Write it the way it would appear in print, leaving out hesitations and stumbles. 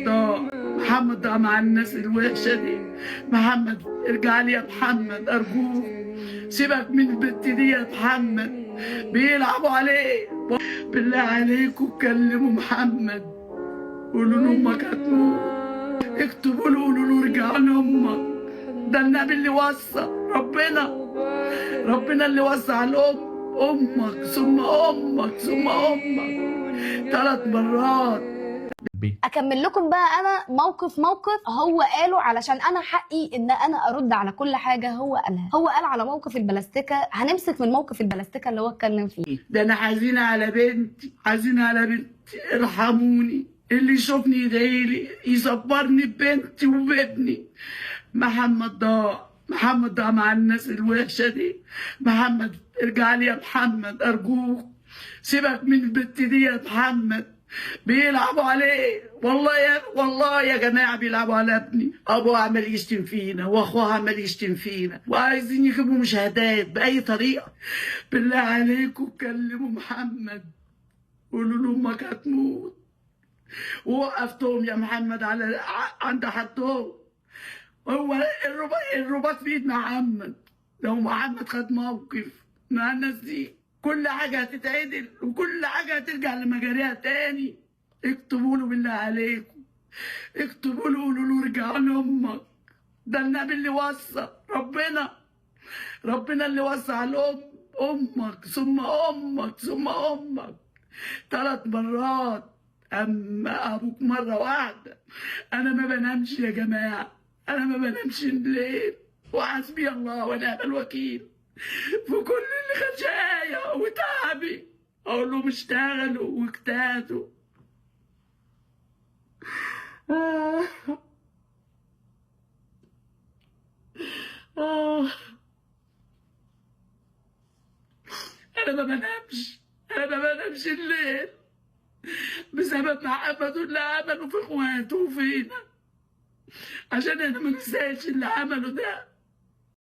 محمد ضاع مع الناس الوحشة دي. محمد ارجع لي يا محمد أرجوك، سيبك من البت دي يا محمد، بيلعبوا عليه. بالله عليكم كلموا محمد، قولوا له امك هتموت، اكتبوا له قولوا له ارجع لامك. ده النبي اللي وصى، ربنا اللي وصى على الام، امك ثم امك ثم امك 3 مرات. اكمل لكم بقى انا موقف هو قاله، علشان انا حقي ان انا ارد على كل حاجه هو قالها. هو قال على موقف البلاستيكه، هنمسك من موقف البلاستيكه اللي هو اتكلم فيه. ده انا حزينه على بنتي، ارحموني، اللي يشوفني يدعيلي يصبرني ببنتي وبابني. محمد ضاع مع الناس الوحشه دي. محمد ارجع لي يا محمد ارجوك، سيبك من البت دي يا محمد، بيلعبوا عليه. والله يا جماعه بيلعبوا على ابني. ابوه عمال يشتم فينا واخوه عمال يشتم فينا، وعايزين يجيبوا مشاهدات باي طريقه. بالله عليكم كلموا محمد، قولوا له امك هتموت، ووقفتهم يا محمد عند حدهم. هو الرباط في ايد محمد. لو محمد خد موقف مع الناس دي كل حاجه هتتعدل وكل حاجه هترجع لمجاريها تاني. اكتبوا له بالله عليكم، اكتبوا له قولوا له ارجع لامك. ده النبي اللي وصى، ربنا اللي وصى على الام، امك ثم امك ثم امك 3 مرات. اما ابوك مره واحده. انا ما بنامش يا جماعه، انا ما بنامش الليل، وحسبي الله ونعم الوكيل في كل اللي خشايا وتعبي. اقول لهم اشتغلوا واجتهدوا. آه. آه. انا ما بنامش الليل بسبب محمد اللي عمله في اخواته وفينا، عشان انا ما ننساش اللي عمله ده.